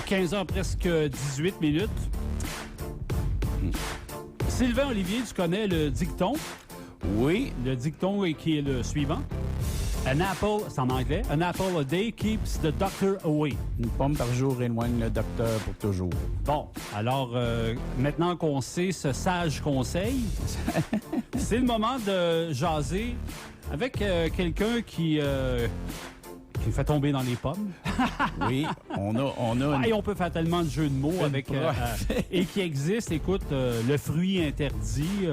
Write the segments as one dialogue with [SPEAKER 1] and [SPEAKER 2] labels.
[SPEAKER 1] 15h presque 18 minutes. Sylvain Olivier, tu connais le dicton?
[SPEAKER 2] Oui.
[SPEAKER 1] Le dicton qui est le suivant. An apple, c'est en anglais. An apple a day keeps the doctor away.
[SPEAKER 2] Une pomme par jour éloigne le docteur pour toujours.
[SPEAKER 1] Bon, alors maintenant qu'on sait ce sage conseil, c'est le moment de jaser avec quelqu'un qui fait tomber dans les pommes.
[SPEAKER 2] Oui, on a
[SPEAKER 1] Et on peut faire tellement de jeux de mots avec et qui existe. Écoute, le fruit interdit,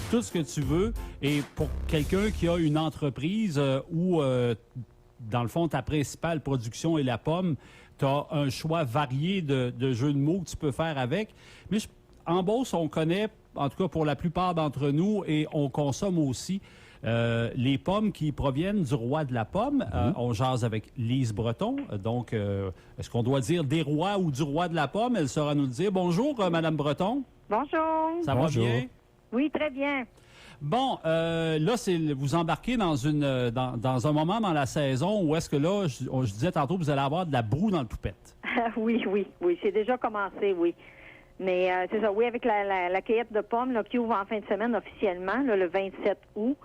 [SPEAKER 1] tout ce que tu veux. Et pour quelqu'un qui a une entreprise où, dans le fond, ta principale production est la pomme, tu as un choix varié de jeux de mots que tu peux faire avec. Mais en Beauce, on connaît, en tout cas pour la plupart d'entre nous, et on consomme aussi les pommes qui proviennent du roi de la pomme. On jase avec Lise Breton. Donc, est-ce qu'on doit dire des rois ou du roi de la pomme? Elle saura nous le dire. Bonjour, Madame Breton.
[SPEAKER 3] Bonjour.
[SPEAKER 1] Ça va bien?
[SPEAKER 3] Oui, très bien.
[SPEAKER 1] Bon, là, vous embarquez dans un moment dans la saison où est-ce que là, je disais tantôt, vous allez avoir de la broue dans le toupette.
[SPEAKER 3] Oui, c'est déjà commencé, oui. Mais c'est ça, oui, avec la cueillette de pommes là, qui ouvre en fin de semaine officiellement, là, le 27 août,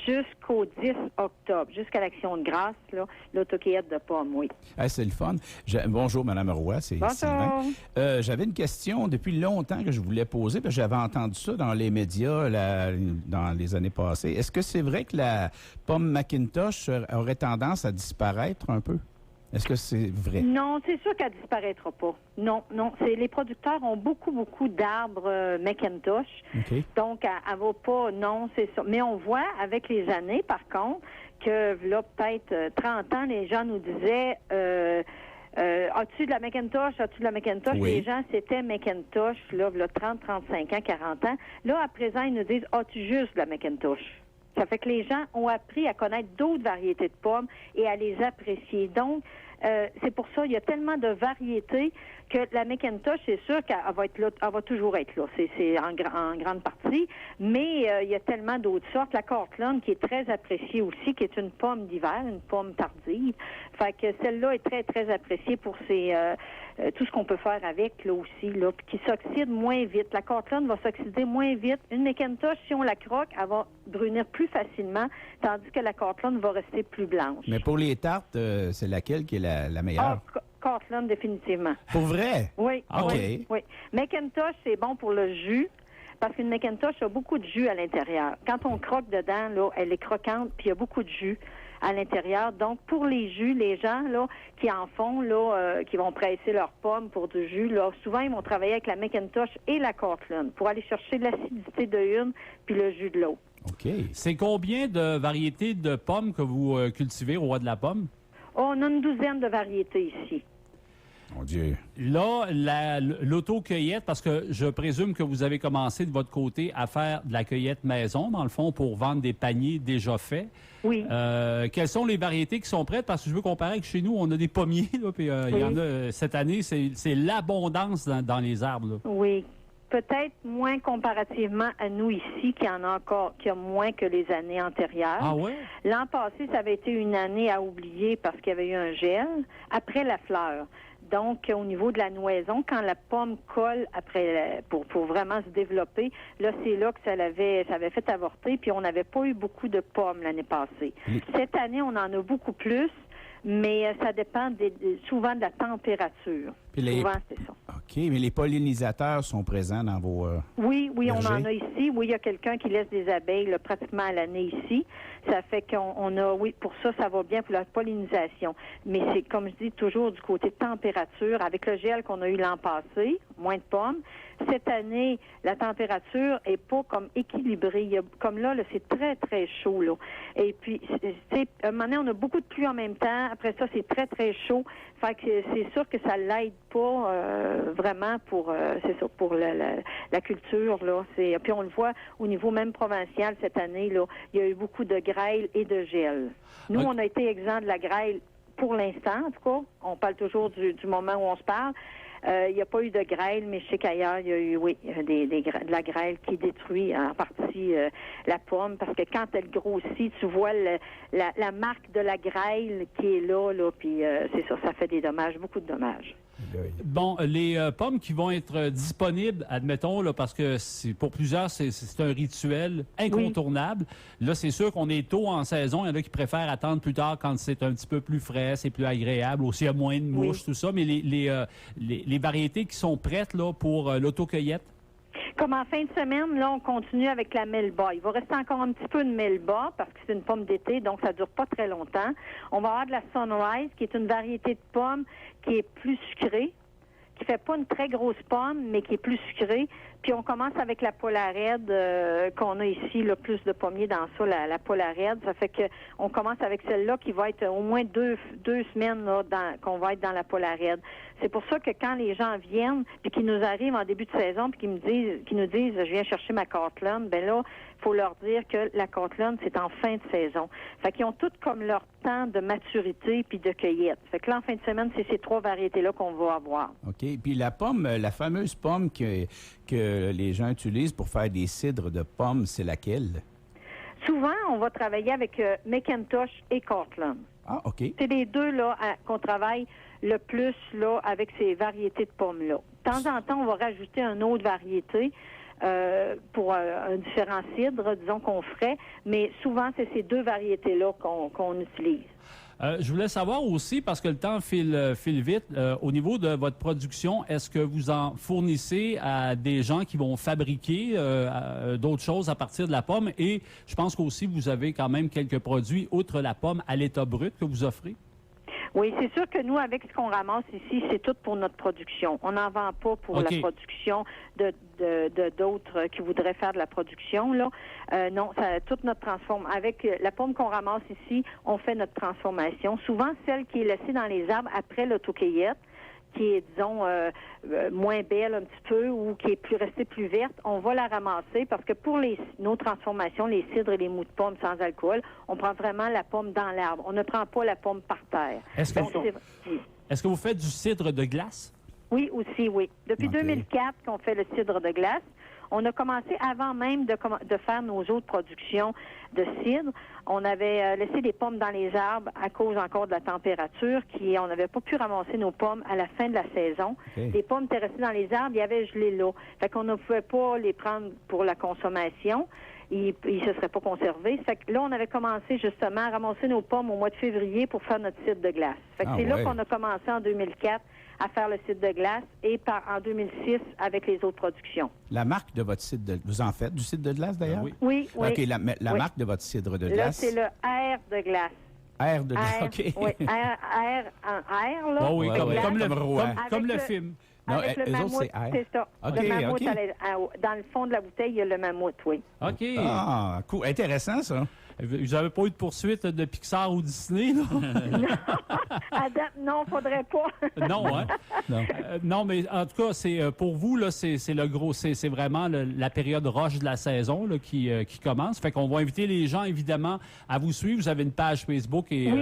[SPEAKER 3] jusqu'au 10 octobre, jusqu'à l'Action de grâce, là, l'autocueillette de pommes, oui.
[SPEAKER 2] Ah, c'est le fun. Bonjour, Mme Roy, c'est Sylvain. J'avais une question depuis longtemps que je voulais poser, parce que j'avais entendu ça dans les médias dans les années passées. Est-ce que c'est vrai que la pomme Macintosh aurait tendance à disparaître un peu? Est-ce que c'est vrai?
[SPEAKER 3] Non, c'est sûr qu'elle disparaîtra pas. Non. Les producteurs ont beaucoup d'arbres Macintosh.
[SPEAKER 2] Okay.
[SPEAKER 3] Donc, elle va pas, non, c'est ça. Mais on voit avec les années, par contre, que là, peut-être 30 ans, les gens nous disaient as-tu de la Macintosh? As-tu de la Macintosh?
[SPEAKER 2] Oui.
[SPEAKER 3] Les gens, c'était Macintosh, là 30, 35 ans, 40 ans. Là, à présent, ils nous disent as-tu juste de la Macintosh? Ça fait que les gens ont appris à connaître d'autres variétés de pommes et à les apprécier. Donc, c'est pour ça, il y a tellement de variétés que la Macintosh, c'est sûr qu'elle va être là, elle va toujours être là. C'est en grande partie. Mais il y a tellement d'autres sortes. La Cortland, qui est très appréciée aussi, qui est une pomme d'hiver, une pomme tardive. Fait que celle-là est très, très appréciée pour tout ce qu'on peut faire avec, là aussi, là, puis qui s'oxyde moins vite. La Cortland va s'oxyder moins vite. Une Macintosh, si on la croque, elle va brunir plus facilement, tandis que la Cortland va rester plus blanche.
[SPEAKER 2] Mais pour les tartes, c'est laquelle qui est la meilleure?
[SPEAKER 3] Cortland, définitivement.
[SPEAKER 2] Pour vrai?
[SPEAKER 3] Oui.
[SPEAKER 2] OK.
[SPEAKER 3] Oui. Macintosh, c'est bon pour le jus, parce qu'une Macintosh a beaucoup de jus à l'intérieur. Quand on croque dedans, là, elle est croquante, puis il y a beaucoup de jus à l'intérieur. Donc, pour les jus, les gens là qui en font, là, qui vont presser leurs pommes pour du jus, là, souvent, ils vont travailler avec la Macintosh et la Cortland pour aller chercher l'acidité de une puis le jus de l'autre.
[SPEAKER 2] OK.
[SPEAKER 1] C'est combien de variétés de pommes que vous cultivez au roi de la pomme?
[SPEAKER 3] On a une douzaine de variétés ici.
[SPEAKER 2] Mon Dieu.
[SPEAKER 1] Là, l'auto-cueillette, parce que je présume que vous avez commencé de votre côté à faire de la cueillette maison, dans le fond, pour vendre des paniers déjà faits.
[SPEAKER 3] Oui.
[SPEAKER 1] Quelles sont les variétés qui sont prêtes? Parce que je veux comparer que chez nous, on a des pommiers, là, puis il y en a cette année, c'est l'abondance dans les arbres, là.
[SPEAKER 3] Oui. Peut-être moins comparativement à nous ici, qui a moins que les années antérieures.
[SPEAKER 1] Ah ouais?
[SPEAKER 3] L'an passé, ça avait été une année à oublier parce qu'il y avait eu un gel après la fleur. Donc, au niveau de la nouaison, quand la pomme colle après pour vraiment se développer, là, c'est là que ça avait fait avorter, puis on n'avait pas eu beaucoup de pommes l'année passée. Cette année, on en a beaucoup plus, mais ça dépend souvent de la température. Souvent, c'est ça.
[SPEAKER 2] OK, mais les pollinisateurs sont présents dans vos
[SPEAKER 3] Oui,
[SPEAKER 2] bergers?
[SPEAKER 3] On en a ici. Oui, il y a quelqu'un qui laisse des abeilles là, pratiquement à l'année ici. Ça fait qu'on a, oui, pour ça va bien pour la pollinisation. Mais c'est, comme je dis, toujours du côté température. Avec le gel qu'on a eu l'an passé, moins de pommes. Cette année, la température est pas comme équilibrée. Comme là, c'est très, très chaud, là. Et puis, à un moment donné, on a beaucoup de pluie en même temps. Après ça, c'est très, très chaud. Fait que c'est sûr que ça l'aide pas vraiment pour la culture, là. Puis on le voit au niveau même provincial cette année, là. Il y a eu beaucoup de grêle et de gel. Nous, on a été exempt de la grêle pour l'instant, en tout cas. On parle toujours du moment où on se parle. Il n'y a pas eu de grêle, mais je sais qu'ailleurs, il y a eu, oui, de la grêle qui détruit en partie la pomme, parce que quand elle grossit, tu vois la marque de la grêle qui est là, puis c'est ça fait des dommages, beaucoup de dommages.
[SPEAKER 1] Bon, les pommes qui vont être disponibles, admettons, là, parce que pour plusieurs, c'est un rituel incontournable. Oui. Là, c'est sûr qu'on est tôt en saison. Il y en a qui préfèrent attendre plus tard quand c'est un petit peu plus frais, c'est plus agréable, aussi il y a moins de mouches, tout ça. Mais les variétés qui sont prêtes là, pour l'autocueillette?
[SPEAKER 3] Comme en fin de semaine, là, on continue avec la Melba. Il va rester encore un petit peu de Melba parce que c'est une pomme d'été, donc ça dure pas très longtemps. On va avoir de la Sunrise, qui est une variété de pommes qui est plus sucrée, qui fait pas une très grosse pomme, mais qui est plus sucrée. Puis on commence avec la Polarade qu'on a ici, là, plus de pommiers dans ça, la Polarade. Ça fait que on commence avec celle-là qui va être au moins deux semaines là, qu'on va être dans la Polarade. C'est pour ça que quand les gens viennent, puis qu'ils nous arrivent en début de saison, puis qu'ils nous disent je viens chercher ma Cortland, ben là, il faut leur dire que la Cortland, c'est en fin de saison. Fait qu'ils ont toutes comme leur temps de maturité puis de cueillette. Fait que là, en fin de semaine, c'est ces 3 variétés-là qu'on va avoir.
[SPEAKER 2] OK. Puis la pomme, la fameuse pomme que les gens utilisent pour faire des cidres de pommes, c'est laquelle?
[SPEAKER 3] Souvent, on va travailler avec McIntosh et Cortland.
[SPEAKER 2] Ah, OK.
[SPEAKER 3] C'est les deux là qu'on travaille le plus là avec ces variétés de pommes-là. De temps en temps, on va rajouter une autre variété pour un différent cidre, disons, qu'on ferait, mais souvent, c'est ces 2 variétés-là qu'on utilise.
[SPEAKER 1] Je voulais savoir aussi, parce que le temps file vite, au niveau de votre production, est-ce que vous en fournissez à des gens qui vont fabriquer d'autres choses à partir de la pomme? Et je pense qu'aussi, vous avez quand même quelques produits, outre la pomme, à l'état brut que vous offrez?
[SPEAKER 3] Oui, c'est sûr que nous, avec ce qu'on ramasse ici, c'est tout pour notre production. On n'en vend pas pour la production de d'autres qui voudraient faire de la production, là. Non, toute notre transformation. Avec la pomme qu'on ramasse ici, on fait notre transformation. Souvent, celle qui est laissée dans les arbres après l'autocueillette, qui est, disons, moins belle un petit peu ou qui est restée plus verte, on va la ramasser parce que pour nos transformations, les cidres et les mous de pomme sans alcool, on prend vraiment la pomme dans l'arbre. On ne prend pas la pomme par terre.
[SPEAKER 1] Est-ce que vous faites du cidre de glace?
[SPEAKER 3] Oui, aussi, oui. Depuis 2004 qu'on fait le cidre de glace. On a commencé avant même de faire nos autres productions de cidre. On avait laissé des pommes dans les arbres à cause encore de la température, on n'avait pas pu ramasser nos pommes à la fin de la saison. Okay. Les pommes étaient restées dans les arbres, il y avait gelé là. Fait qu'on ne pouvait pas les prendre pour la consommation. Ils ne se seraient pas conservés. Fait que là, on avait commencé justement à ramasser nos pommes au mois de février pour faire notre cidre de glace. Fait que c'est là qu'on a commencé en 2004 à faire le cidre de glace et en 2006 avec les autres productions.
[SPEAKER 2] La marque de votre cidre
[SPEAKER 3] vous
[SPEAKER 2] en faites du cidre de glace d'ailleurs?
[SPEAKER 3] Oui.
[SPEAKER 2] OK, la marque de votre cidre de glace?
[SPEAKER 3] Là, c'est le R de glace.
[SPEAKER 2] R de glace, OK.
[SPEAKER 3] Oui, R, là.
[SPEAKER 1] Oh oui, comme le film.
[SPEAKER 3] Non, avec le mammouth, c'est ça.
[SPEAKER 2] Okay,
[SPEAKER 3] le mammouth, dans le fond de la bouteille, il y a le mammouth, oui.
[SPEAKER 1] OK.
[SPEAKER 2] Ah, cool. Intéressant, ça.
[SPEAKER 1] Vous n'avez pas eu de poursuite de Pixar ou Disney, là?
[SPEAKER 3] Non, faudrait pas.
[SPEAKER 1] Non, hein? Non, mais en tout cas, c'est pour vous, là, c'est le gros, c'est vraiment la période roche de la saison là, qui commence. Fait qu'on va inviter les gens, évidemment, à vous suivre. Vous avez une page Facebook et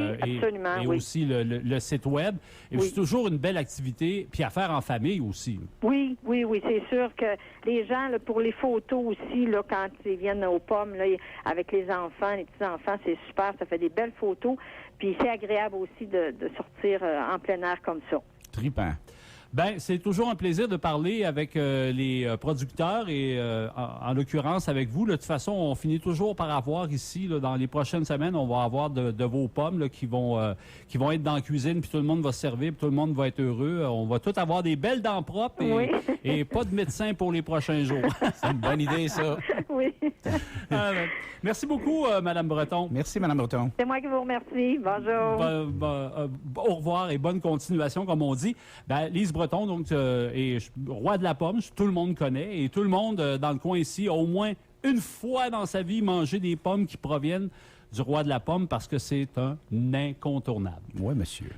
[SPEAKER 1] aussi le site Web. Et c'est toujours une belle activité, puis à faire en famille aussi.
[SPEAKER 3] Oui, c'est sûr que les gens, là, pour les photos aussi, là, quand ils viennent aux pommes, là, avec les enfants, les petits-enfants, c'est super, ça fait des belles photos. Puis c'est agréable aussi de sortir en plein air comme ça.
[SPEAKER 2] Trippant.
[SPEAKER 1] Bien, c'est toujours un plaisir de parler avec les producteurs et en l'occurrence avec vous. De toute façon, on finit toujours par avoir ici, là, dans les prochaines semaines, on va avoir de vos pommes là, qui vont être dans la cuisine, puis tout le monde va se servir, puis tout le monde va être heureux. On va tous avoir des belles dents propres et pas de médecin pour les prochains jours.
[SPEAKER 2] C'est une bonne idée, ça.
[SPEAKER 3] Oui.
[SPEAKER 1] Merci beaucoup, Mme Breton.
[SPEAKER 2] Merci, Mme Breton.
[SPEAKER 3] C'est moi qui vous remercie. Bonjour.
[SPEAKER 1] Au revoir et bonne continuation, comme on dit. Lise Breton, donc, est roi de la pomme, tout le monde connaît, et tout le monde dans le coin ici a au moins une fois dans sa vie mangé des pommes qui proviennent du roi de la pomme parce que c'est un incontournable.
[SPEAKER 2] Oui, monsieur.